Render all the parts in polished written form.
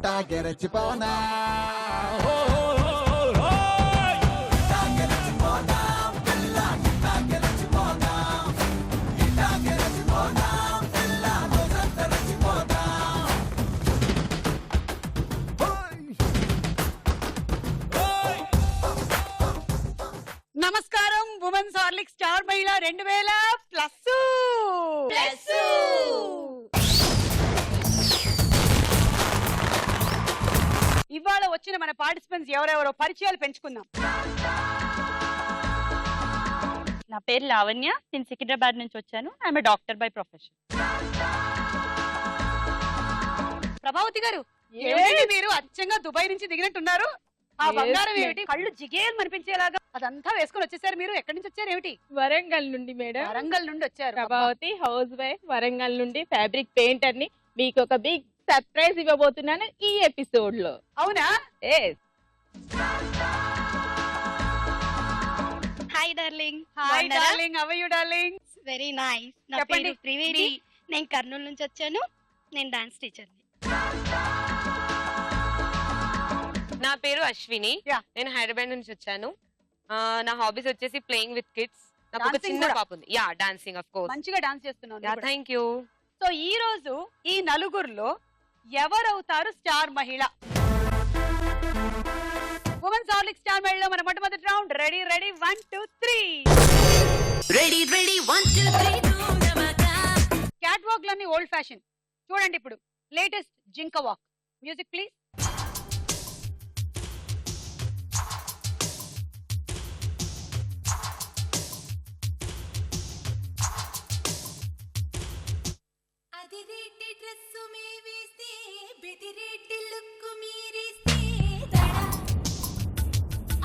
ఇట్టాగే రెచ్చిపోనా నమస్కారం women's Horlicks star మహిళ 2000+. ఇవాళ వచ్చిన మన పార్టిసిపెంట్స్ ఎవరెవరో పరిచయాలు పెంచుకుందాం. నా పేరు లావణ్య, నేను సికింద్రాబాద్ నుంచి వచ్చాను. I am a doctor by profession. Prabhavati గారు, ఏమిటి మీరు అచ్చంగా దుబాయ్ నుంచి దిగినట్టున్నారు? ఆ బంగారం ఏమిటి? కళ్ళు జిగేలు అనిపించేలాగా అదంతా వేసుకొని వచ్చేసారు. మీరు ఎక్కడి నుంచి వచ్చారు? ఏమిటి? వరంగల్ నుండి మేడం. వరంగల్ నుండి వచ్చారు. ప్రభావతి హౌస్ వైఫ్, వరంగల్ నుండి ఫ్యాబ్రిక్ పెయింటర్ ని. మీకు ఒక బిగ్ సర్ప్రైజ్ ఇవ్వబోతున్నాను ఈ ఎపిసోడ్ లో. అవునా? Hi darling. Hi darling, how are you darling? Very nice. నా చెప్పండి. పేరు త్రివేణి, నేను కర్నూలు నుంచి వచ్చాను. నేను డాన్స్ టీచర్ని. నా పేరు అశ్విని, నేను హైదరాబాద్ నుంచి వచ్చాను. నా హాబీస్ వచ్చేసి ప్లేయింగ్ విత్ కిడ్స్. నాకు ఒక చిన్న పాప ఉంది. Yeah, dancing of course. మంచిగా డాన్స్ చేస్తున్నాను. Yeah, thank you. సో ఈ రోజు ఈ నలుగురులో ఎవరవుతారు స్టార్ మహిళ? ఉమెన్స్ హార్లిక్స్ స్టార్ మహిళలో మన మొట్టమొదటి round. Ready 1 2 3. Ready 1 2 3. Catwalk లన్నీ ఓల్డ్ ఫ్యాషన్. చూడండి ఇప్పుడు లేటెస్ట్ జింక వాక్. Music please. అదిరేటి డ్రెస్ మే వేస్తే బెదిరేటి లుక్ మీరేస్తే దడ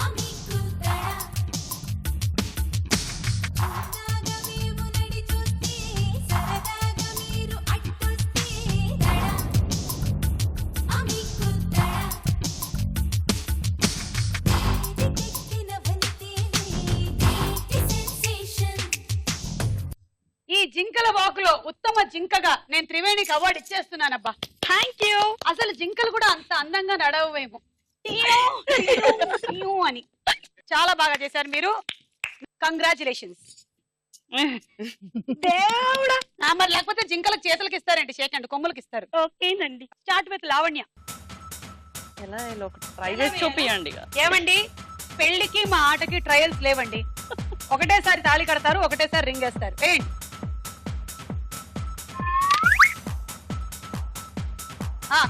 అమికు దడ సరదాగా మేము నడి చూస్తే సరదాగా మీరు అట్టొస్తే దడ అమికు దడ ఎక్కిన వంతేనే సెన్సేషన్. ఈ జింకల వాక్ లో ఉత్తమ జింకగా నేను త్రివేణికి అవార్డు ఇచ్చేస్తున్నానబ్బా. Thank you. అసలు జింకలు కూడా అంత అందంగా నడవేమో అని. చాలా బాగా చేశారు మీరు. కంగ్రాచులేషన్స్. దేవుడా, మరి లేకపోతే జింకలకు చేతులకి ఇస్తారండి, షేకండి కొమ్ములకి ఇస్తారు. ఓకేనండి. Start with Lavanya. ఎలా ట్రై చేసి చూపియండి. ఏమండి, పెళ్లికి మా ఆటకి ట్రయల్స్ లేవండి. ఒకటేసారి తాళి కడతారు, ఒకటేసారి రింగ్ వేస్తారు. ఏంటి?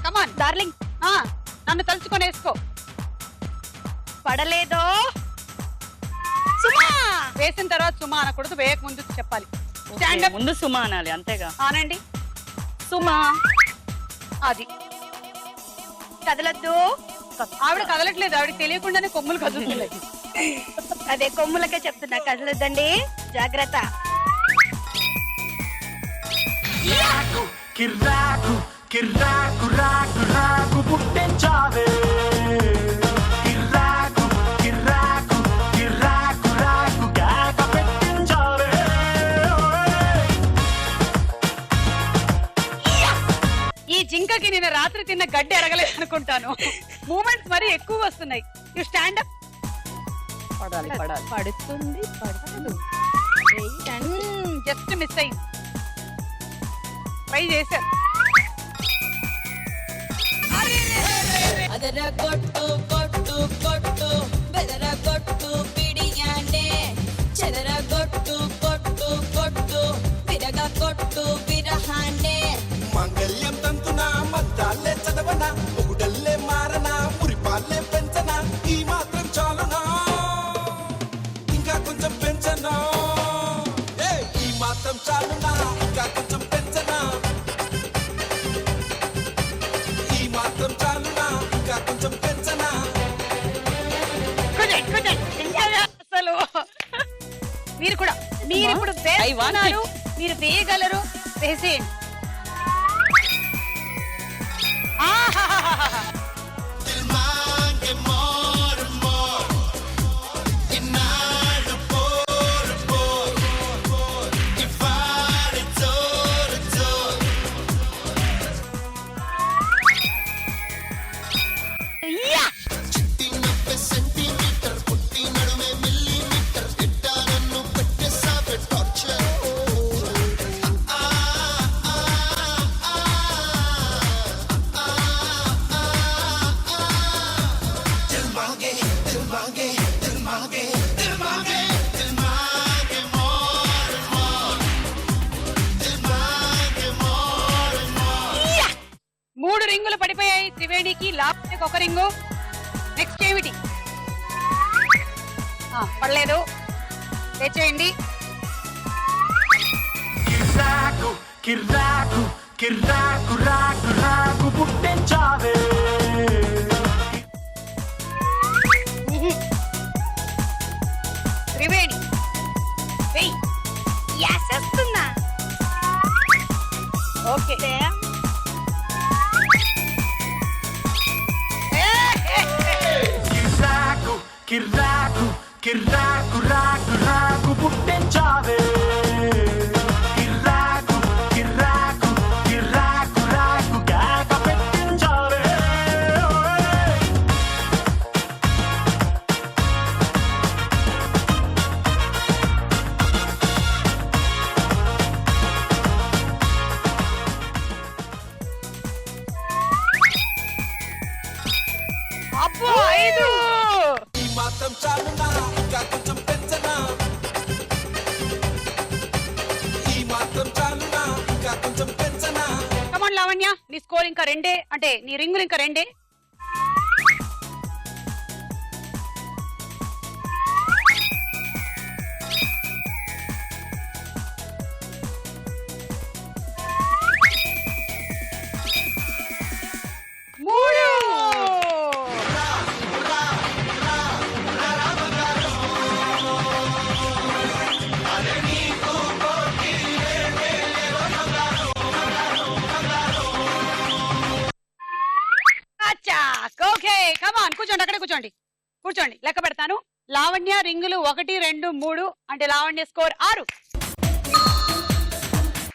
కమాన్ డార్లింగ్, నన్ను తలుచుకొని వేసుకో. పడలేదో సుమా వేసిన తర్వాత సుమా అనకూడదు, వేయక ముందు చెప్పాలి. Stand up. ముందు సుమా అనాలి, అంతేగా? ఆనండి. సుమా. అది కదలద్దు. ఆవిడ కదలట్లేదు, ఆవిడకి తెలియకుండానే కొమ్ములు కదులుతున్నాయి. అదే కొమ్ములకే చెప్తున్నా, కదలొద్దండి, జాగ్రత్త. కిర్రాకు కిర్రాకు రాకు రాకు పుట్టించావే. కిర్రాకు కిర్రాకు కిర్రాకు రాకు కేక పెట్టించావే. ఈ జింకకి నేను రాత్రి తిన్న గడ్డి ఎరగలేదు అనుకుంటాను. మూమెంట్స్ మరి ఎక్కువ వస్తున్నాయి. You stand up. పడాలి పడాలి. పడుతుంది పడదు. జస్ట్ మిస్ అయింది. ట్రై చేశారు. ಅದರ ಕೊಟ್ಟು ಕೊಟ್ಟು ಕೊಟ್ಟು ಬೆದರ ಕೊಟ್ಟು ಬಿಡಿಯಾಂಡೆ ಚದರ ಕೊಟ್ಟು ಕೊಟ್ಟು ಕೊಟ್ಟು ವಿರಗ ಕೊಟ್ಟು ವಿರಹಾಂಡೆ మంగళ్యం తంతున మద్దాలే చదవన ఒకడల్లే మారన పురిపాలే పెంచన ఈ మాత్రం చాలునా ఇంకా కొంచెం పెంచనా ఈ మాత్రం చాలునా ఇంకా కొంచెం పెంచనా ఈ మాత్రం చాలునా ఇంకా కొంచెం పెంచనా. అసలు మీరు కూడా మీరు ఇప్పుడు వేస్తున్నారు, మీరు వేయగలరు, వేసేయండి. రింగులు పడిపోయాయి. త్రివేణికి, లావణ్యకి ఒక రింగు. నెక్స్ట్ ఏమిటి? పడలేదు, తెచ్చేయండి. కిర్రాకు కిర్రాకు కిర్రాకు రాకు రాకు పుట్టించావే. త్రివేణి వెయ్. యాసేస్తున్నా. ఓకే. కిర్రాకు కిర్రాకు కిర్రాకు రాకు రాకు పుట్టించావే. కిర్రాకు కిర్రాకు కిర్రాకు రాకు కేక పెట్టించావే. అబ్బో 5. ఈ మాత్రం చాలునా ఇంకా కొంచెం పెంచనా ఈ మాత్రం చాలునా ఇంకా కొంచెం పెంచనా కమాన్ లావణ్య, నీ స్కోర్ ఇంకా 2, అంటే నీ రింగులు ఇంకా 2. ఓకే, కమాన్ కూర్చోండి, అక్కడే కూర్చోండి. కూర్చోండి, లెక్క పెడతాను. లావణ్య రింగులు 1, 2, 3, అంటే లావణ్య స్కోర్ 6.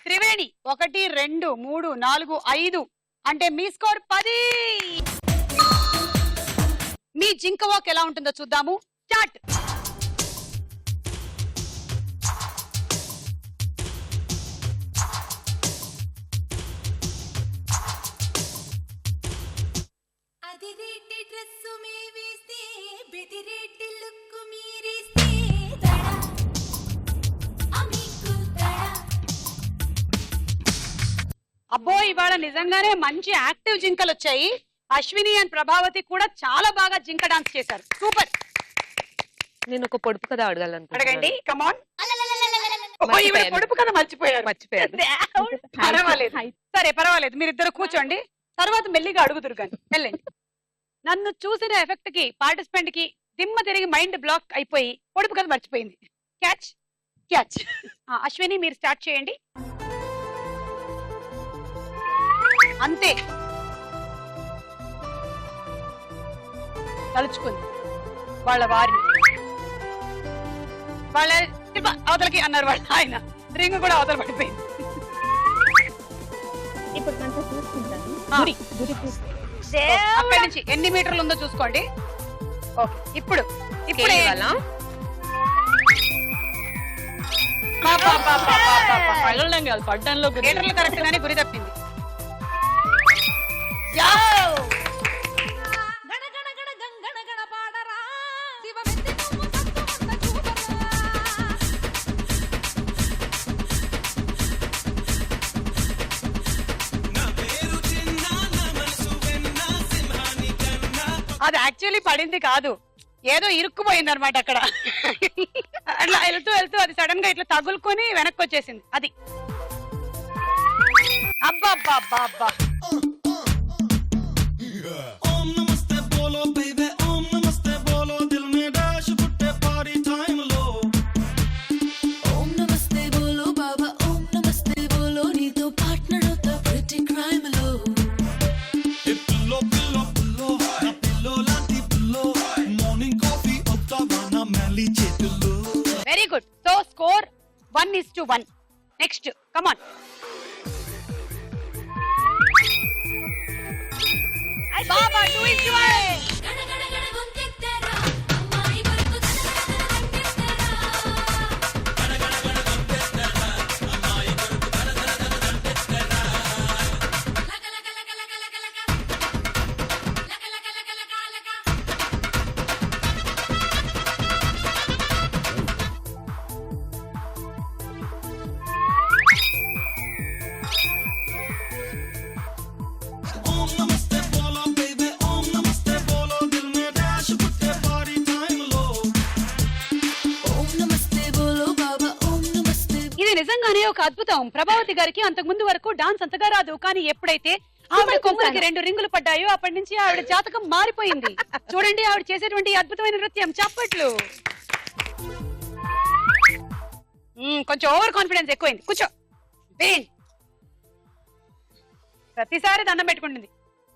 త్రివేణి 1, 2, 3, 4, 5, అంటే మీ స్కోర్ 10. మీ జింక వాక్ ఎలా ఉంటుందో చూద్దాము. స్టార్ట్. అదిరేటి డ్రెస్సు మీ వేస్తే బెదిరేటి లుక్కు మీరేస్తే దడ అమికు దడ. అబ్బో, ఇవాళ నిజంగానే మంచి యాక్టివ్ జింకలు వచ్చాయి. అశ్విని అండ్ ప్రభావతి కూడా చాలా బాగా జింక డాన్స్ చేశారు. సూపర్. నేను ఒక పొడుపు కథ అడగాలనుకుంటున్నాను. అడగండి, కమాన్. పొడుపు కదా మర్చిపోయారు. పర్వాలేదు, సరే పర్వాలేదు, మీరిద్దరు కూర్చోండి. తర్వాత మెల్లిగా అడుగుదురు కానీ వెళ్ళండి. నన్ను చూసిన ఎఫెక్ట్ కి పార్టిసిపెంట్ కి దిమ్మ తిరిగి మైండ్ బ్లాక్ అయిపోయి పొడుపు కథ మర్చిపోయింది. Catch catch. అశ్విని మీరు స్టార్ట్ చేయండి. అంతే, తలుచుకుంది వాళ్ళ వారిని. వాళ్ళ అవతలకి అన్నారు వాళ్ళ ఆయన. రింగ్ కూడా అవతల పడిపోయింది. ఇప్పుడు కొంచెం చూసుకుంటాను. అక్కడి నుంచి ఎన్ని మీటర్లు ఉందో చూసుకోండి. ఓకే, ఇప్పుడు ఇప్పుడు పగలడం కాదు, పడ్డంలో మీటర్లు కరెక్ట్ గానే గురి తప్పింది. గణ గణ గణ గణ గణ పాడరా శివమెత్తి నువ్వు సత్తువంత చూడరా. నా పేరు చిన్న నా మనసు వెన్న సింహాని కన్నా. అది యాక్చువల్లీ పడింది కాదు, ఏదో ఇరుక్కుపోయింది అనమాట అక్కడ. అట్లా వెళ్తూ వెళ్తూ అది సడన్ గా ఇట్లా తగులుకొని వెనక్కి వచ్చేసింది. అది అబ్బా అబ్బా అబ్బా అబ్బా. ఓం నమస్తే బోలో బేబీ ఓం నమస్తే బోలో దిల్ మే డాష్ పుట్టే పార్టీ టైం లో. ఓం నమస్తే బోలో బాబా ఓం నమస్తే బోలో నీతో పార్ట్నర్ అవుతా ప్రతి క్రైమ్ లో. ఏ పిల్లో పిల్లో పిల్లో నా పిల్లో లాంటి పిల్లో మార్నింగ్ కాఫీ అవుతావా నా మ్యాలీ చేతుల్లో. Very good. So score 1:1. Next come on. బాబా 2:1. గణ గణ గణ గొంతెత్తరా అమ్మాయి వరకు ఓం నమస్తే ఒక అద్భుతం. ప్రభావతి గారికి అంతకు ముందు వరకు డాన్స్ అంతగా రాదు, కానీ ఎప్పుడైతే ఆవిడ కొమ్ములకి 2 రింగులు పడ్డాయో అప్పటి నుంచి ఆవిడ జాతకం మారిపోయింది. చూడండి ఆవిడ చేసేటువంటి అద్భుతమైన నృత్యం. చప్పట్లు. కొంచెం ఓవర్ కాన్ఫిడెన్స్ ఎక్కువైంది. కూర్చో. ప్రతిసారి దండం పెట్టుకుంటుంది.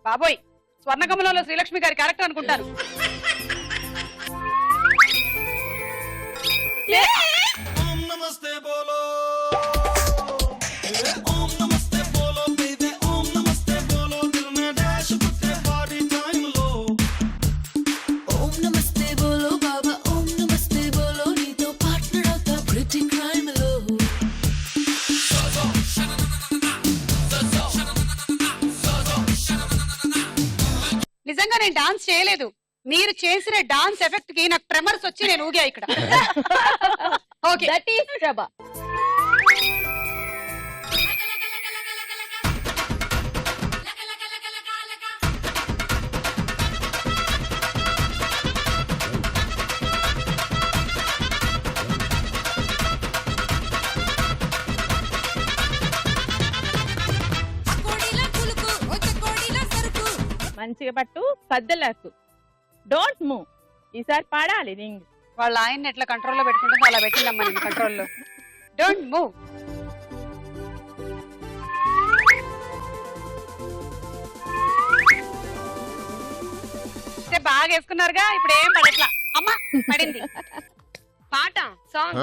బాబోయ్, స్వర్ణకమలంలో శ్రీలక్ష్మి గారి క్యారెక్టర్ అనుకుంటాను. ఓం నమస్తే బోలో ఓం నమస్తే బోలో బేబీ ఓం నమస్తే బోలో దిల్ మే డాష్ పుట్టే పార్టీ టైం లో ఓం నమస్తే బోలో బాబా ఓం నమస్తే బోలో నీతో పార్ట్నర్ అవుతా ప్రిటీ క్రైమ్ లో నిజంగా నేను డాన్స్ చేయలేదు. మీరు చేసిన డాన్స్ ఎఫెక్ట్ కి నాకు ట్రెమర్స్ వచ్చి నేను ఊగా ఇక్కడ. ఓకే, దట్ ఈస్ ప్రభా. మంచిగా పట్టు, కద్దలకు. Don't move. ఈసారి పాడాలి రింగ్. వాళ్ళ ఆయన్ని ఎట్లా కంట్రోల్లో పెట్టుకుంటుందో అలా పెట్టిందమ్మా నేను కంట్రోల్లో. Don't move. బాగా వేసుకున్నారుగా, ఇప్పుడు ఏం పడట్లా. అమ్మా పడింది. పాట సాంగ్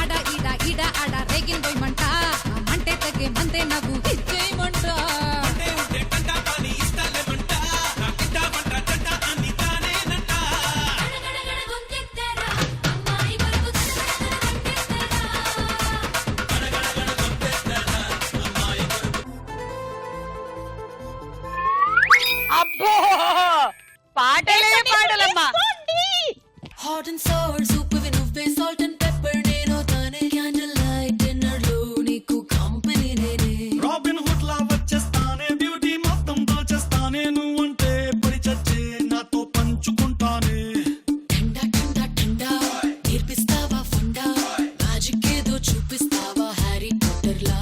ఆడ ఈడ ఈడ ఆడ రేగిల్ పోయమంట మంటే తగ్గే మంతే నవ్వు ఇచ్చేయమంట అబ్బో, పాటలే పాటలమ్మా. హాట్ అండ్ సోర్ సూప్ వి నువ్వే సాల్ట్ అండ్ పెప్పర్ నేను తానే క్యాండిల్ లైట్ డిన్నర్ లో నీకు కంపెనీ నేనే రాబిన్ హుడ్ లా వచ్చేస్తానే బ్యూటీ మొత్తం దోచేస్తానే నువ్వంటే పడి చచ్చే నాతో పంచుకుంటానే ठंडा ठंडा ठंडा నేర్పిస్తావా ఫండా మ్యాజిక్ ఏదో చూపిస్తావా హ్యారీ పాటర్ లా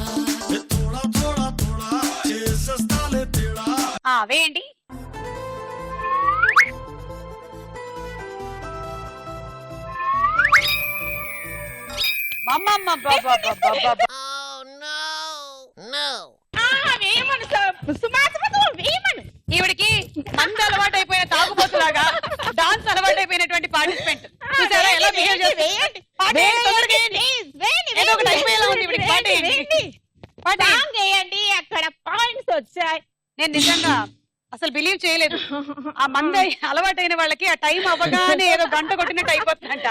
थोड़ा थोड़ा थोड़ा చేసేస్తాలే తేడా వేయండి. ఈవిడికి మంది అలవాటైపోయిన తాగుబోతులాగా డాన్స్ అలవాటైపోయినటువంటి పార్టిసిపెంట్ చూసారా ఎలా బిహేవ్ చేస్తుంది. ఏదో ఒకటి అయిపోయేలా ఉంది ఈవిడికి. వేయండి, అక్కడ పాయింట్స్ వచ్చాయి. నేను నిజంగా అసలు బిలీవ్ చేయలేదు. ఆ మంది అలవాటైన వాళ్ళకి ఆ టైం అవ్వగానే ఏదో గంట కొట్టినట్టు అయిపోతుందంట.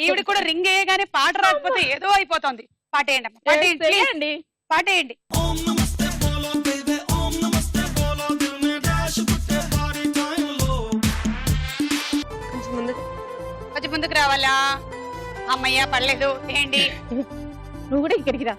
ఈవిడ కూడా రింగ్ వేయగానే పాట రాకపోతే ఏదో అయిపోతుంది. పాటేయండి అమ్మా, పాటేయండి ప్లీజ్. పాటేయండి. ఓం నమస్తే బోలో బేబీ ఓం నమస్తే బోలో దిల్ మే డాష్ పుట్టే పార్టీ టైం లో కొంచెం ముందుకు రావాలా? అమ్మయ్య పడలేదు. ఏంటి నువ్వు కూడా ఇక్కడికి రా.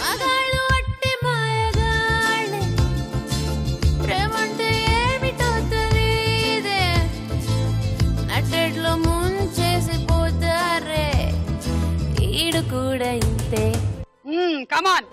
మగాళ్ళు అట్టి మాయగాళ్ళే ప్రేమంటే ఏమిటో తెలీదే నట్టెట్లో ముంచేసిపోతారే ఈడు కూడా ఇంతే కమాన్.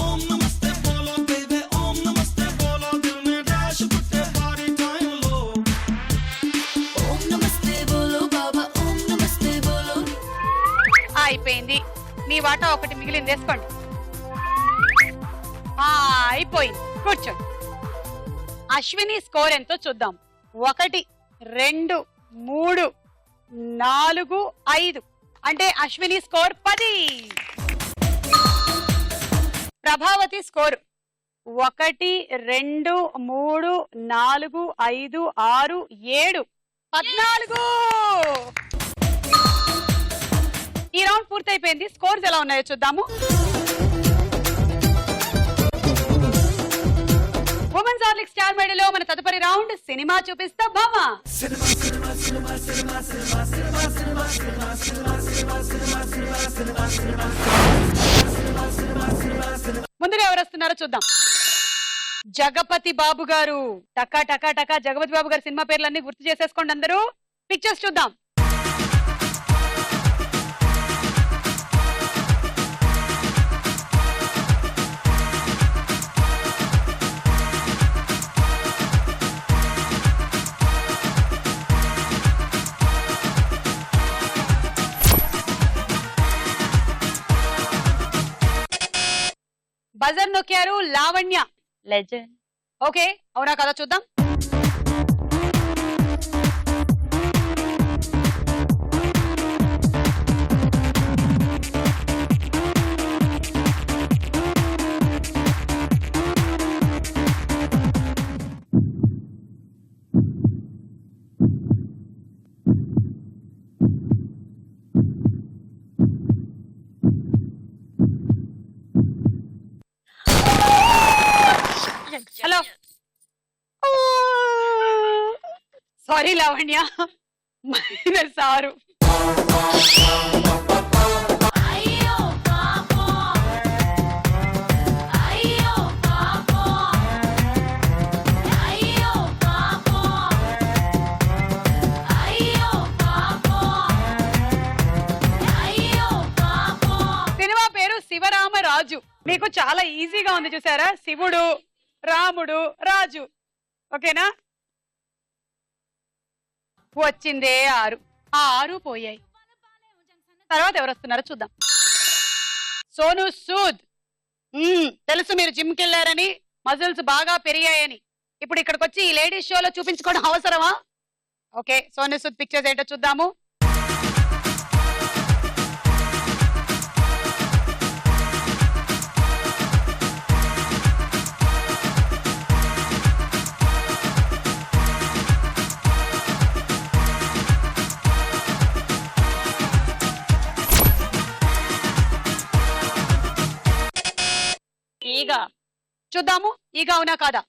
ఓం నమస్తే బోలో బేబీ ఓం నమస్తే బోలో దిల్ మే డాష్ పుట్టే పార్టీ టైం లో ఓం నమస్తే బోలో బాబా ఓం నమస్తే బోలో అయిపోయింది. మీ వాటా ఒకటి మిగిలింది, వేసుకోండి. అయిపోయింది, కూర్చోండి. అశ్విని స్కోర్ ఎంతో చూద్దాం. 1 2 3 4 5 అంటే అశ్విని స్కోర్ 10. ప్రభావతి స్కోర్ 1 2 3 4 5 6 7 14. ఈ రౌండ్ పూర్తయిపోయింది. స్కోర్స్ ఎలా ఉన్నాయో చూద్దాము. ఉమెన్స్ హార్లిక్ స్టార్ మేడలో మన తదుపరి రౌండ్ సినిమా చూపిస్తా భామ. ముందుగా ఎవరు వస్తున్నారో చూద్దాం. జగపతి బాబు గారు. టకా టకా టకా జగపతి బాబు గారు సినిమా పేర్లన్నీ గుర్తు చేసేసుకోండి అందరూ. పిక్చర్స్ చూద్దాం. బజర్ నొక్కారు లావణ్య. లెజెండ్. ఓకే, అవునా కదా చూద్దాం. Hello, sorry Lavanya, -6. అయ్యో పాపం అయ్యో పాపం అయ్యో పాపం అయ్యో పాపం అయ్యో పాపం. సినిమా పేరు శివరామరాజు. మీకు చాలా ఈజీగా ఉంది చూసారా. శివుడు, రాముడు, రాజు. ఓకేనా? వచ్చిందే 6. ఆ 6 పోయాయి. తర్వాత ఎవరు వస్తున్నారో చూద్దాం. సోను సూద్. తెలుసు మీరు జిమ్ కి వెళ్ళారని, మజిల్స్ బాగా పెరిగాయని. ఇప్పుడు ఇక్కడికి వచ్చి ఈ లేడీస్ షోలో చూపించుకోవడం అవసరమా? ఓకే, సోను సూద్ పిక్చర్స్ ఏంటో చూద్దాము. ఈగ. చూద్దాము ఈగ అవునా కాదా.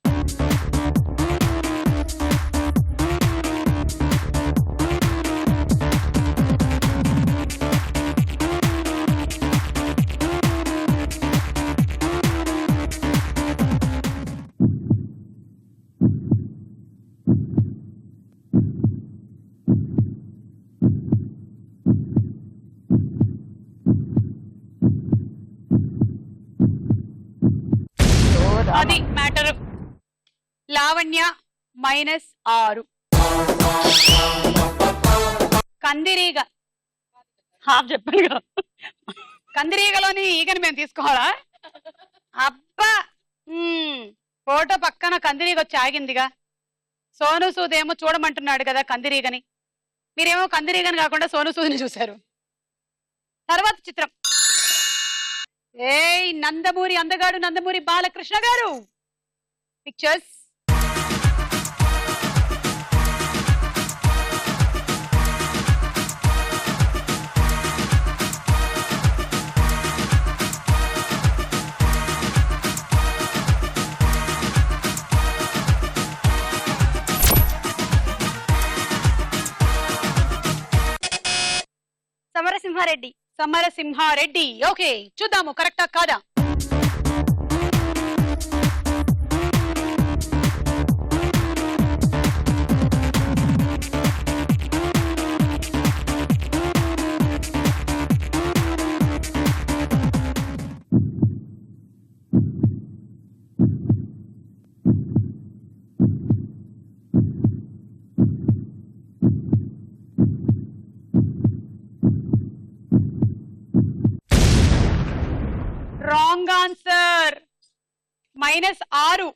అది మ్యాటర్. లావణ్య -6. కందిరీగ. హాఫ్ చెప్పాను. కందిరీగలోని ఈగని మేము తీసుకోవాలా? అబ్బా, ఫోటో పక్కన కందిరీగ వచ్చి ఆగిందిగా. సోను సూద్ ఏమో చూడమంటున్నాడు కదా కందిరీగని. మీరేమో కందిరీగని కాకుండా సోను సూద్ని చూశారు. తర్వాత చిత్రం. ఏయ్ నందమూరి అందగాడు నందమూరి బాలకృష్ణ గారు. పిక్చర్స్. సమరసింహారెడ్డి. సమరసింహారెడ్డి. ఓకే, చూద్దాము కరెక్టా కాదా. Wrong answer. -6.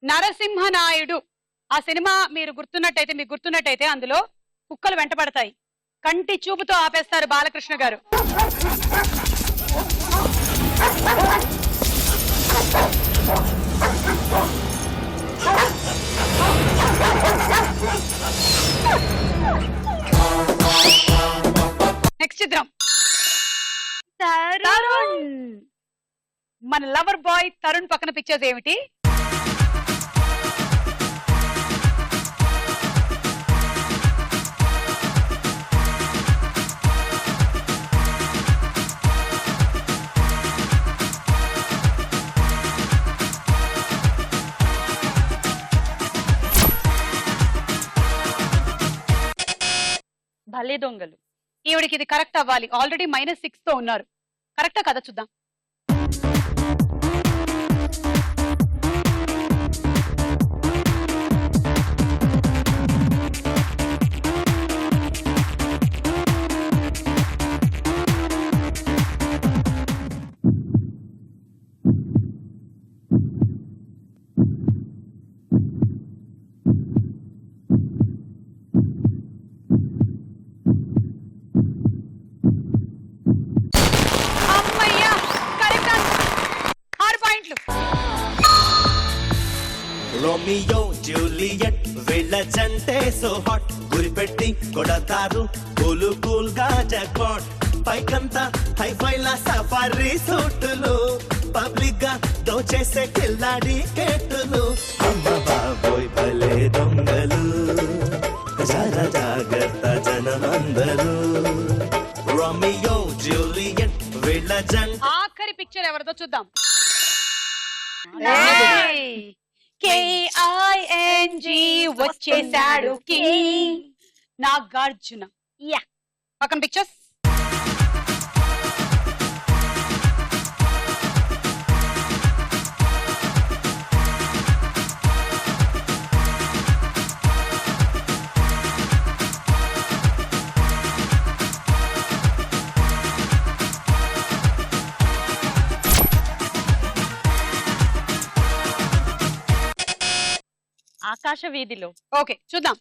నరసింహనాయుడు. ఆ సినిమా మీకు గుర్తున్నట్టయితే అందులో కుక్కలు వెంటబడతాయి. కంటి చూపుతో ఆపేస్తారు బాలకృష్ణ గారు. నెక్స్ట్ చిత్రం తరుణ్. మన లవర్ బాయ్ తరుణ్ పక్కన పిక్చర్స్ ఏమిటి? భలే దొంగలు. ఈవిడికి ఇది కరెక్ట్ అవ్వాలి. ఆల్రెడీ -6 తో ఉన్నారు. కరెక్టా కదా చూద్దాం. అమ్మయ్యా, కరెక్ట్ ఆన్సర్. 6 పాయింట్లు. రోమియో జూలియట్ వీళ్ళ జంటే సో హాట్ గురిపెట్టి కొడతారు కూల్ కూల్ గా జాక్పాట్ పైకంతా హైఫైలా సఫారీ సూటులు పబ్లిక్ గా దోచేసే కిల్లాడి కేటులు అమ్మ బాబోయ్ భలే దొంగలు జర జాగ్రత్త జనమందరూ రోమియో జూలియట్ వీళ్ళ జంట. ఆఖరి పిక్చర్ ఎవరిదో చూద్దాం. KING వచ్చేసాడు కింగ్ నాగార్జున. యా, పక్కన పిక్చర్స్. ఆకాశ వీధిలో. ఓకే చూద్దాం.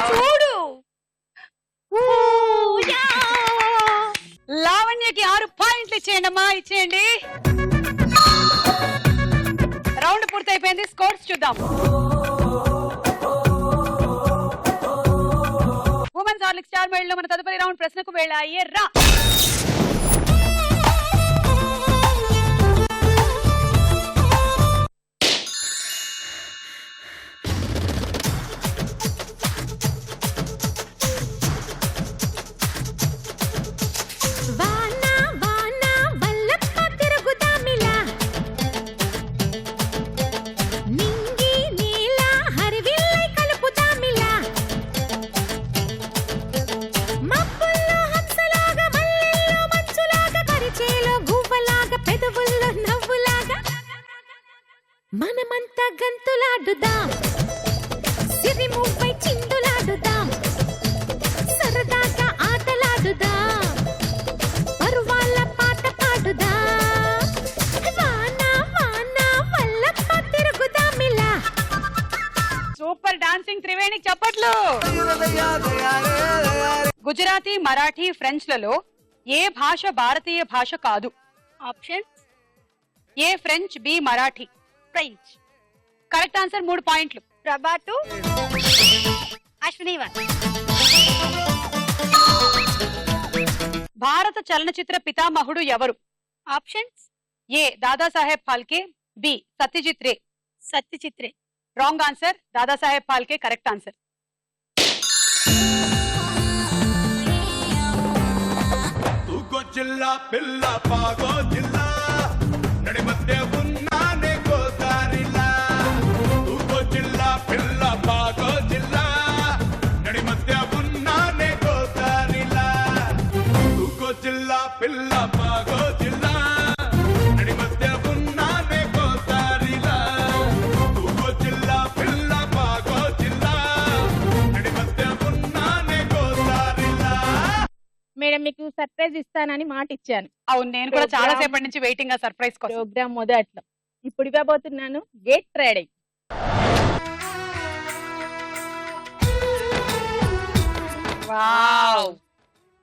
చూడు, లావణ్యకి 6 పాయింట్లు ఇచ్చేయండి అమ్మా, ఇచ్చేయండి. రౌండ్ పూర్తయిపోయింది. స్కోర్స్ చూద్దాం. ఉమెన్స్ హార్లిక్స్ స్టార్ మేళలో మన తదుపరి రౌండ్ ప్రశ్నకు వెళ్ళాయే రా. వానా వానా వల్లప్ప తిరుగుదామిలా నింగి నీల హరివిల్లై కలుపుదామిలా మబ్బుల్లో హంసలాగా మల్లెల్లో మంచులాగా పరిచేలో గువ్వలాగా పెదవుల్లో నవ్వులాగా మనమంతా గంతులాడుదాం సిరిముపై చిందులాడుదాం సరదాగా ఆటలాడుదాం పరువాల పాట పాడుదాం వానా వానా వల్లప్ప తిరుగుదామిలా. సూపర్ డాన్సింగ్ త్రివేణికి చప్పట్లు. గుజరాతీ, మరాఠీ, ఫ్రెంచ్ లలో ఏ భాష భారతీయ భాష కాదు? Options: A French, B Marathi. French. Correct answer. 3 పాయింట్లు. ప్రభా 2, అశ్విని 1. భారత చలనచిత్ర పితామహుడు ఎవరు? Options: A Dadasaheb Phalke, B Satyajit Ray. Satyajit Ray. Wrong answer. Dadasaheb Phalke correct answer. తూగో జిల్లా పిల్ల పాగో జిల్లా నడి మధ్య ఉన్నానే గోదారిలా తూగో జిల్లా పిల్ల పాగో జిల్లా నడి మధ్య ఉన్నానే గోదారిలా తూగో జిల్లా పిల్ల పాగో జిల్లా సర్ప్రైజ్ ఇస్తానని మాట ఇచ్చాను అవును, నేను కూడా చాలా Program- సేపటి నుంచి వెయిటింగ్ ఆ సర్ప్రైజ్ కోసం. ప్రోగ్రామ్ మొదట్లో. ఇప్పుడు ఇవ్వబోతున్నాను గెట్ రెడీ. వావ్,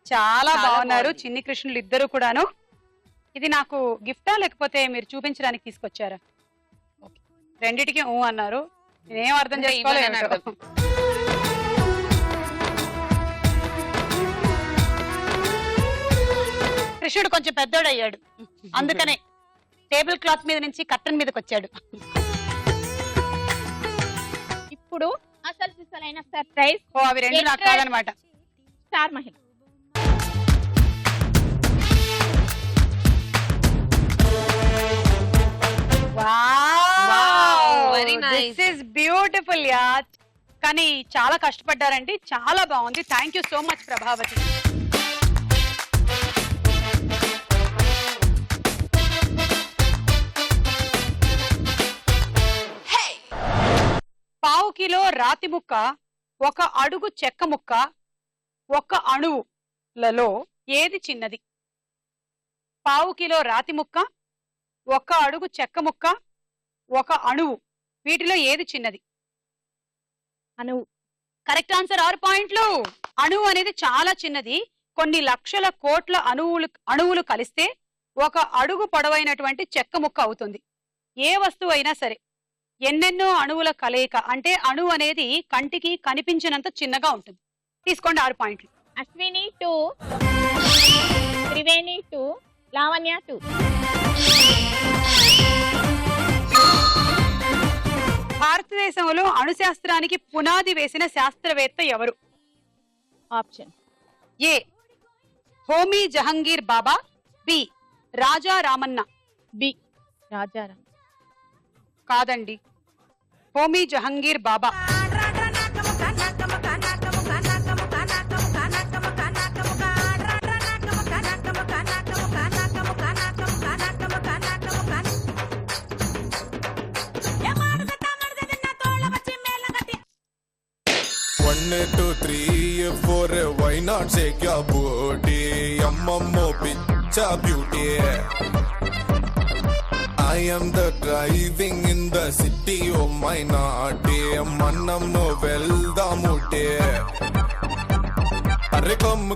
చాలా చాలా బాగున్నారు బాగుంది. చిన్ని కృష్ణులు ఇద్దరు కూడాను. ఇది నాకు గిఫ్టా లేకపోతే మీరు చూపించడానికి తీసుకొచ్చారా? ఓకే, రెండిటికి ఊ అన్నారు, నేనేం అర్థం అంటే చేసుకోలేదు. ఇవ్వనని అర్థం. కృష్ణుడు కొంచెం పెద్దోడయ్యాడు, అందుకనే టేబుల్ క్లాత్ మీద నుంచి కర్టన్ మీదకి వచ్చాడు. ఇప్పుడు అసలు సిసలైన సర్ప్రైజ్ ఓ, అవి రెండు నాకు కాదనమాట. స్టార్ మహిళ. very nice. This is beautiful yeah. కానీ చాలా కష్టపడ్డారండి, చాలా బాగుంది. Thank you so much Prabhavati. పావు కిలో రాతి ముక్క, ఒక అడుగు చెక్క ముక్క, ఒక అణువులలో ఏది చిన్నది? పావు కిలో రాతి ముక్క, ఒక అడుగు చెక్క ముక్క, ఒక అణువు, వీటిలో ఏది చిన్నది? అణువు. కరెక్ట్ ఆన్సర్, 6 పాయింట్లు. అణువు అనేది చాలా చిన్నది. కొన్ని లక్షల కోట్ల అణువులు కలిస్తే ఒక అడుగు పొడవైనటువంటి చెక్క ముక్క అవుతుంది. ఏ వస్తువు అయినా సరే ఎన్నెన్నో అణువుల కలయిక, అంటే అణువు అనేది కంటికి కనిపించినంత చిన్నగా ఉంటుంది. తీసుకోండి 6 పాయింట్లు. అశ్విని 2, త్రివేణి 2, లావణ్య 2. భారతదేశంలో అణుశాస్త్రానికి పునాది వేసిన శాస్త్రవేత్త ఎవరు? Option A Homi Jehangir Bhabha, B Raja Ramanna. B Rajaram. కాదండి, హోమీ జహంగీర్ బాబా. One, two, three, four, why not shake your booty? Yamamo picture beauty. I am the driving in the city of my naughty. Manam no velda mute. Arre come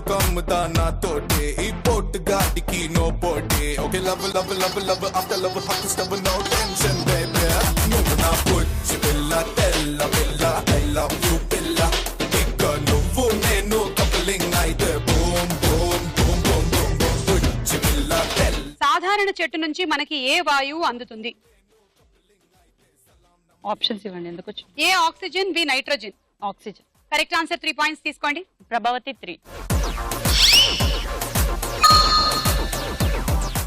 dana tote. E port gaadiki no pote. Okay, love, after love, have to stop, no tension, baby. No na puch billa, tella billa, I love you billa. Ikka nuvu nenu coupling aithe boom boom boom boom boom boom. Puch billa, tella. సాధారణ చెట్టు నుంచి మనకి ఏ వాయువు అందుతుంది? Options ఇవ్వండి. ఎందుకు A oxygen, B nitrogen. Oxygen. Correct answer, 3 points తీసుకోండి. ప్రభావతి 3.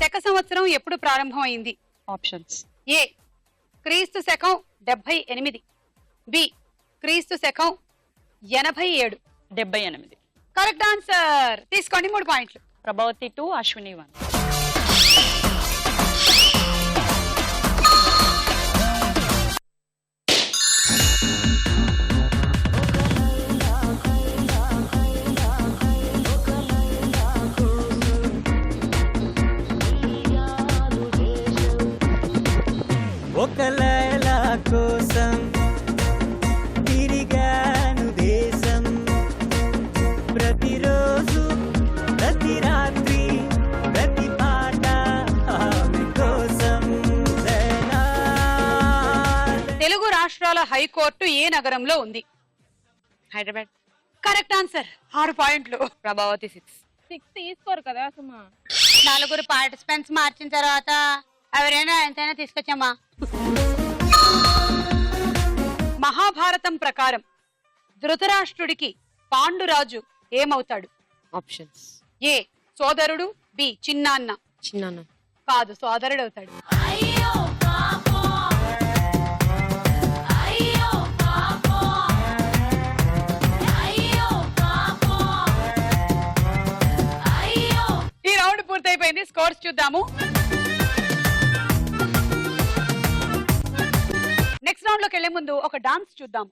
శక సంవత్సరం ఎప్పుడు ప్రారంభమైంది? ఆప్షన్స్. ఏ క్రీస్తు శకం 78, బి క్రీస్తు శకం 87. 78. కరెక్ట్ ఆన్సర్, తీసుకోండి 3 పాయింట్లు. ప్రభావతి 2, అశ్విని 1. ఒక లైలా కోసం తిరిగాను దేశం, ప్రతిరోజు ప్రతి రాత్రి ప్రతి పాట ఆమె కోసం. తెలుగు రాష్ట్రాల హైకోర్టు ఏ నగరంలో ఉంది? హైదరాబాద్. కరెక్ట్ ఆన్సర్, 6 పాయింట్లు. ప్రభావతి 6. 6 తీసుకోరు కదా సుమా. 4 పార్టిసిపెంట్స్ మార్చిన తర్వాత ఎవరైనా ఎంతైనా తీసుకొచ్చామా. మహాభారతం ప్రకారం ధృతరాష్ట్రుడికి పాండురాజు ఏమవుతాడు? ఆప్షన్స్. ఏ సోదరుడు, బి చిన్నాన్న. చిన్నాన్న. కాదు, సోదరుడు అవుతాడు. ఈ రౌండ్ పూర్తయిపోయింది. స్కోర్స్ చూద్దాము. నెక్స్ట్ రౌండ్ లోకి వెళ్లే ముందు ఒక డాన్స్ చూద్దాం.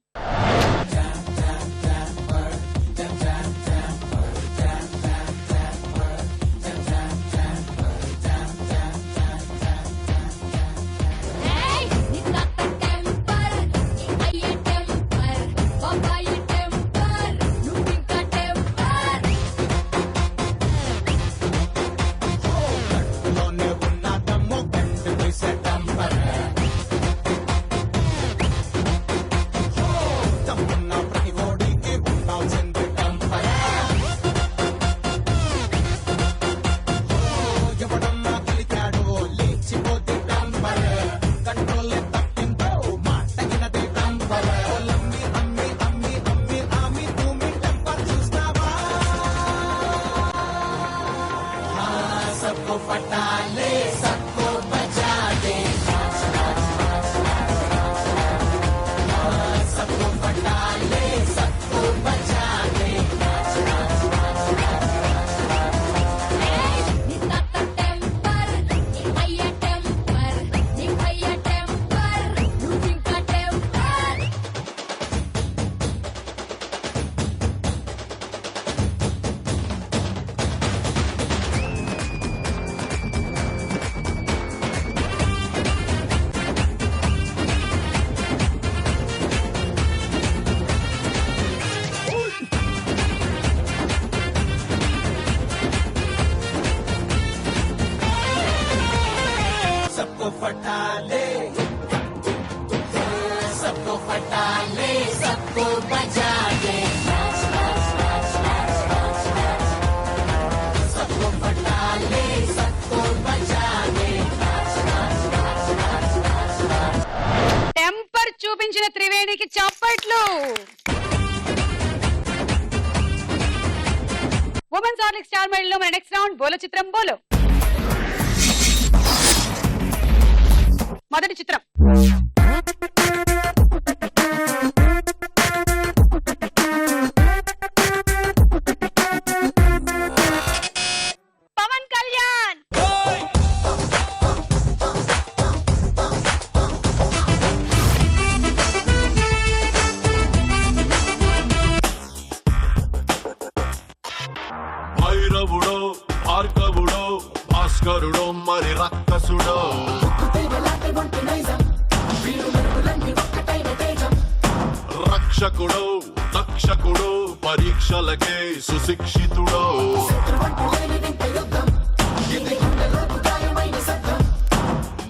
పటాలే सबको पटाले सबको बजा दे सबको पटाले सबको बजा दे టెంపర్ చూపించిన త్రివేణికి చప్పట్లు. ఉమెన్స్ హార్లిక్స్ స్టార్ మైల్ లో మన నెక్స్ట్ రౌండ్ బోలో చిత్రం బోలో. మొదటి చిత్రం పవన్ కళ్యాణ్. భైరవుడో భార్గవుడో భాస్కరుడో మరి రక్కసుడో రక్షకుడో తక్షకుడో పరీక్షలకే సుశిక్షితుడో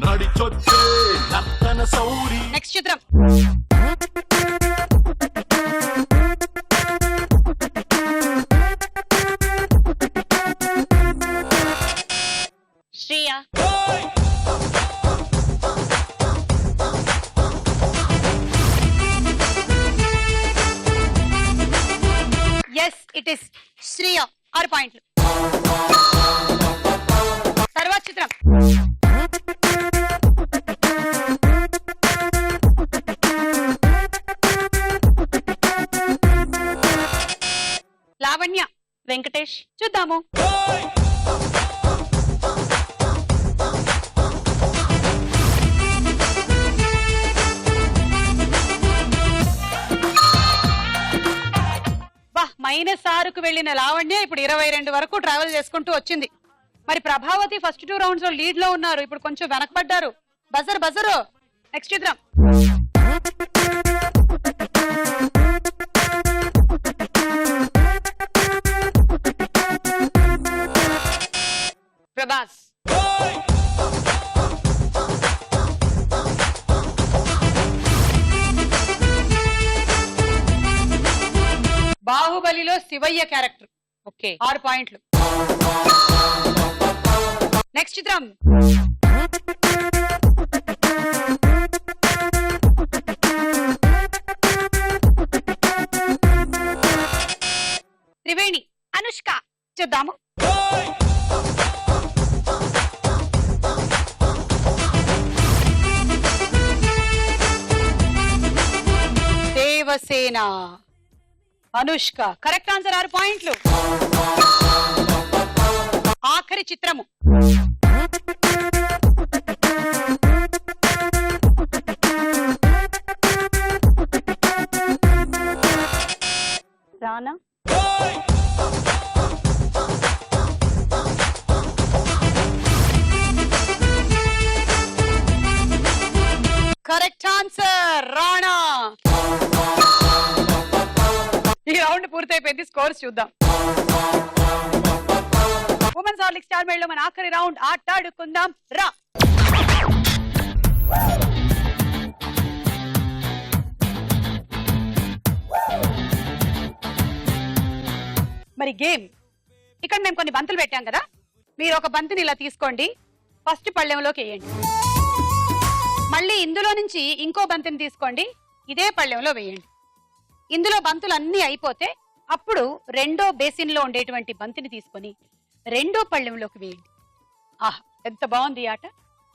నడిచొచ్చే నర్తన సౌరి. నెక్స్ట్ చిత్రం Shriya. Yes it is Shriya. 6 పాయింట్లు. తర్వాత చిత్రం లావణ్య. వెంకటేష్. చూద్దాము. -6కు వెళ్ళిన లావణ్య ఇప్పుడు 22 వరకు ట్రావెల్ చేసుకుంటూ వచ్చింది. మరి ప్రభావతి ఫస్ట్ 2 రౌండ్స్ లో లీడ్ లో ఉన్నారు, ఇప్పుడు కొంచెం వెనకబడ్డారు. బజరు. నెక్స్ట్ చిత్రం ప్రభాస్. బాహుబలిలో శివయ్య క్యారెక్టర్. ఓకే. 6 పాయింట్లు. నెక్స్ట్ చిత్రం త్రివేణి. అనుష్క. చూద్దాము. దేవసేన. అనుష్క. Correct answer. 6 పాయింట్లు. ఆఖరి చిత్రము రానా. Correct answer. రాణా. ఈ రౌండ్ పూర్తయిపోయింది. స్కోర్స్ చూద్దాం. ఉమెన్స్ హార్లిక్స్ స్టార్ మైల్ లో మన ఆఖరి రౌండ్ ఆటాడుకుందాం రా. మరి గేమ్ ఇక్కడ మేము కొన్ని బంతులు పెట్టాం కదా, మీరు ఒక బంతిని ఇలా తీసుకోండి, ఫస్ట్ పళ్ళెంలోకి వేయండి. మళ్ళీ ఇందులో నుంచి ఇంకో బంతిని తీసుకోండి, ఇదే పళ్ళెంలో వేయండి. ఇందులో బంతులు అన్నీ అయిపోతే అప్పుడు రెండో బేసిన్ లో ఉండేటువంటి బంతిని తీసుకొని రెండో పళ్ళెంలోకి వేయండి. ఆహా, ఎంత బాగుంది ఈ ఆట.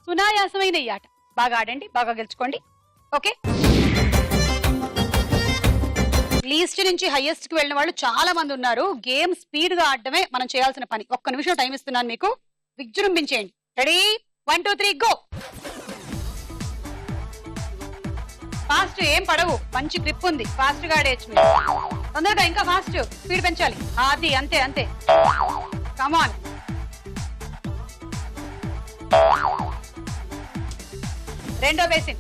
సునాయాసమైన ఈ ఆట. బాగా ఆడండి, బాగా గెలుచుకోండి. ఓకే, లీస్ట్ నుంచి హైయెస్ట్ కి వెళ్ళిన వాళ్ళు చాలా మంది ఉన్నారు. గేమ్ స్పీడ్ గా ఆడటమే మనం చేయాల్సిన పని. 1 నిమిషం టైం ఇస్తున్నాను మీకు, విజృంభించేయండి. రెడీ? 1 2 3 గో. ఫాస్ట్ ఏం పడవు, మంచి గ్రిప్ ఉంది, ఫాస్ట్ గా ఆడేయచ్చు మీరు. తొందరగా ఇంకా ఫాస్ట్, స్పీడ్ పెంచాలి. అది అంతే అంతే. కమాన్. రెండో బేసిన్.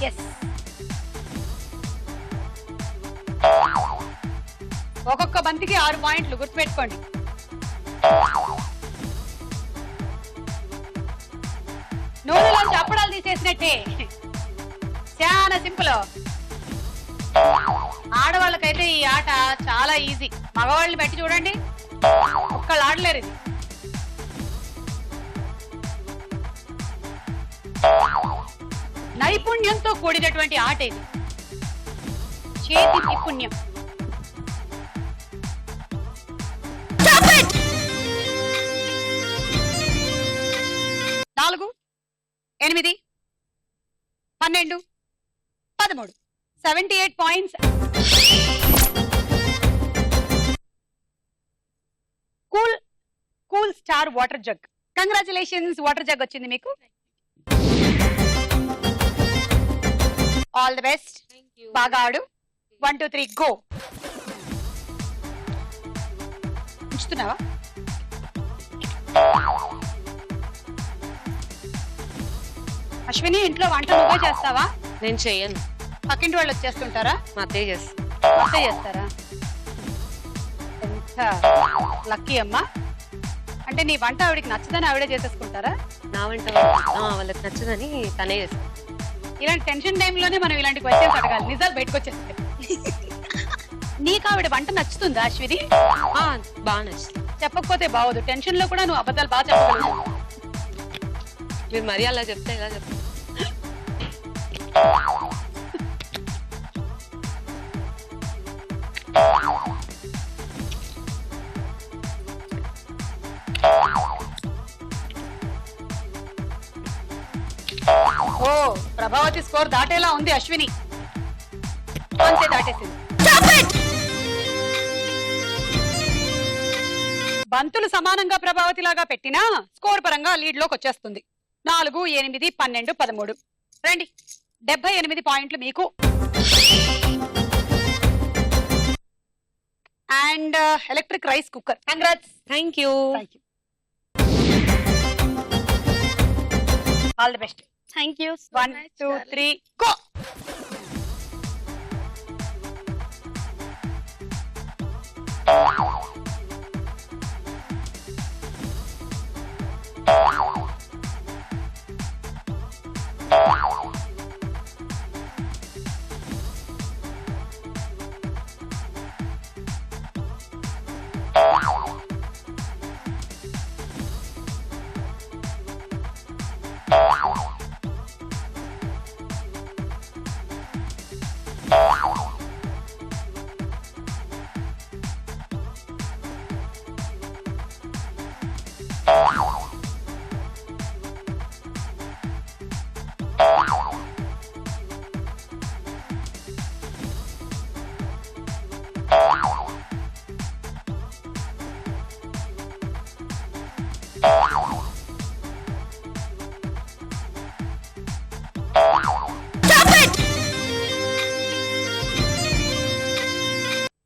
ఎస్, ఒక్కొక్క బంతికి 6 పాయింట్లు గుర్తుపెట్టుకోండి. నూనెలోంచి అప్పడాలు తీసేసినట్టే. చాలా సింపుల్. ఆడవాళ్ళకైతే ఈ ఆట చాలా ఈజీ. మగవాళ్ళని పెట్టి చూడండి, ఒక్కళ్ళు ఆడలేరు ఇది. నైపుణ్యంతో కూడినటువంటి ఆట ఇది. చేతి నిపుణ్యం. 4, 8, 12, 13. 78 points. Cool star water jug. Congratulations, water jug వచ్చింది మీకు. All the best. బాగా ఆడు. 1, 2, 3 గో. ఉంచుతున్నావా? అశ్విని, ఇంట్లో వంట నువ్వే చేస్తావా? నేను చెయ్యను. పక్కింటి వాళ్ళు వచ్చేస్తుంటారా? మా అత్తయ్య చేస్తా. అత్తయ్య చేస్తారా? ఎంత లక్కీ అమ్మా. అంటే నీ వంట ఆవిడికి నచ్చదని ఆవిడే చేసేసుకుంటారా? నా వంట వాళ్ళకి నచ్చదని తనే చేస్తా. ఇలాంటి టెన్షన్ టైంలోనే మనం ఇలాంటి క్వశ్చన్స్ అడగాలి. నిజాలు బయటకు వచ్చేస్తాయి. నీకు ఆవిడ వంట నచ్చుతుందా అశ్విని? బాగా నచ్చుతుంది. చెప్పకపోతే బాగోదు. టెన్షన్ లో కూడా నువ్వు అబద్ధాలు బాగా చెప్పగలవు. మీరు మరీ అలా చెప్తే ఎలా చెప్తా? ఓ, ప్రభావతి స్కోర్ దాటేలా ఉంది అశ్విని. అంతే, దాటేసింది. బంతులు సమానంగా ప్రభావతి లాగా పెట్టినా స్కోర్ పరంగా లీడ్ లోకి వచ్చేస్తుంది. 4, 8, 12, 13. రండి, 78 పాయింట్లు మీకు. And electric rice cooker. Congrats. Thank you. All the best. Thank you. 1, 2, 3 go.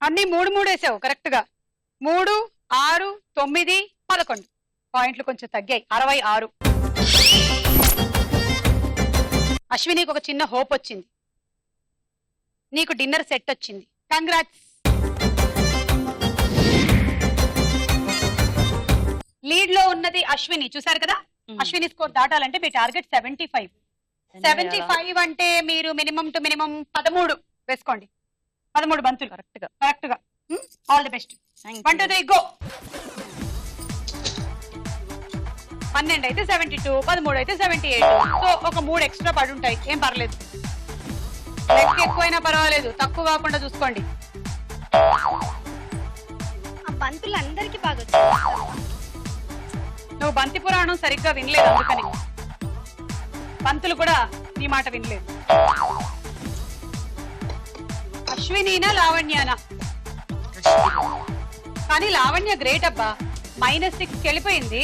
అన్ని 3 వేసావు కరెక్ట్ గా. 3, 6, 9, 11 పాయింట్లు కొంచెం తగ్గాయి. 66. అశ్వినికి ఒక చిన్న హోప్ వచ్చింది. నీకు డిన్నర్ సెట్ వచ్చింది. కంగ్రాట్స్. లీడ్ లో ఉన్నది అశ్విని, చూసారు కదా. అశ్విని స్కోర్ దాటాలంటే మీ టార్గెట్ 75. 75 అంటే మీరు మినిమం టు మినిమం 13 వేసుకోండి. 13 బంతులు కరెక్ట్ గా. All the best. 1, 2, 3 గో. 12 అయితే 72, 13 అయితే 78. సో ఒక 3 ఎక్స్ట్రా పడి ఉంటాయి. ఏం పర్లేదు. లెక్క ఎక్కువైనా పర్వాలేదు, తక్కువ కాకుండా చూసుకోండి. బంతులు అందరికి బాగా వచ్చాయి. నువ్వు బంతి పురాణం సరిగ్గా వినలేదు, అందుకని బంతులు కూడా నీ మాట వినలేదు. అశ్వినీనా లావణ్యనా? కానీ లావణ్య గ్రేట్ అబ్బా. -6 వెళ్ళిపోయింది.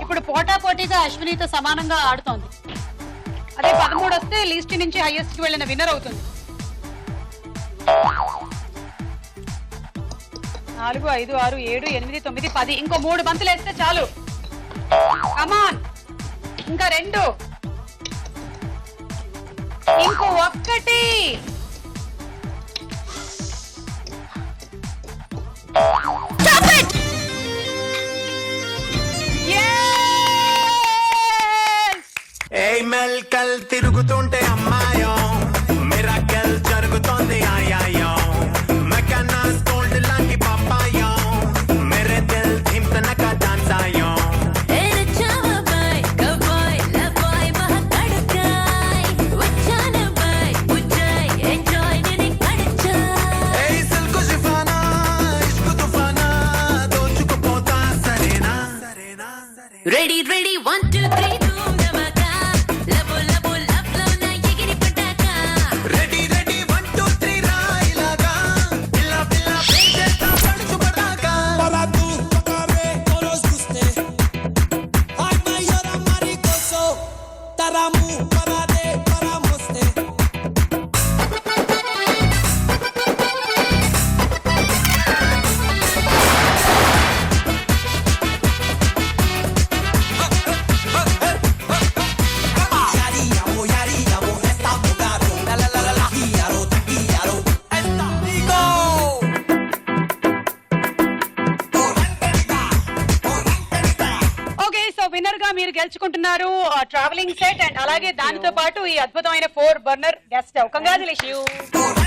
ఇప్పుడు పోటాపోటీగా అశ్వినితో సమానంగా ఆడుతోంది. అదే 13 వస్తే లీస్ట్ నుంచి హైయెస్ట్ కి వెళ్ళిన విన్నర్ అవుతుంది. 4, 5, 6, 7, 8, 9, 10. ఇంకో 3 బంతులు వేస్తే చాలు. కమాన్. ఇంకా 2, ఇంకో 1. కల్ తిరుగుతుంటే అమ్మాయో మిరాకిల్ జరుగుతోంది ఆయాయో మెకానాస్ గోల్డ్ లాంటి పాపాయో మేరే దిల్ ధిమ్తనక డాన్స్ ఆయో ఏయ్ సిల్కు షిఫానా ఇష్కు తుఫానా దోచుకుపోతా సరేనా రెడీ రెడీ 1 2 3 ధూమ్ ధమాకా లబో లబో లవ్ లవ్ నా ఎగిరి పటాకా రెడీ రెడీ 1 2 3 రాయిలాగా పిల్ల పిల్ల ప్రేమ పడుచు Pataka Para tú tocarme todos ustedes. Ay, mayora maricoso. Taramu para de para moste. Yari, estamos claro. La, guiaro, taquillaro. Está digo. Okay so winner గా మీరు గెలుచుకుంటున్నారు travelling set and అలాగే దానితో పాటు ఈ అద్భుతమైన 4 బర్నర్ గ్యాస్ స్టవ్. కంగ్రాచులేషన్.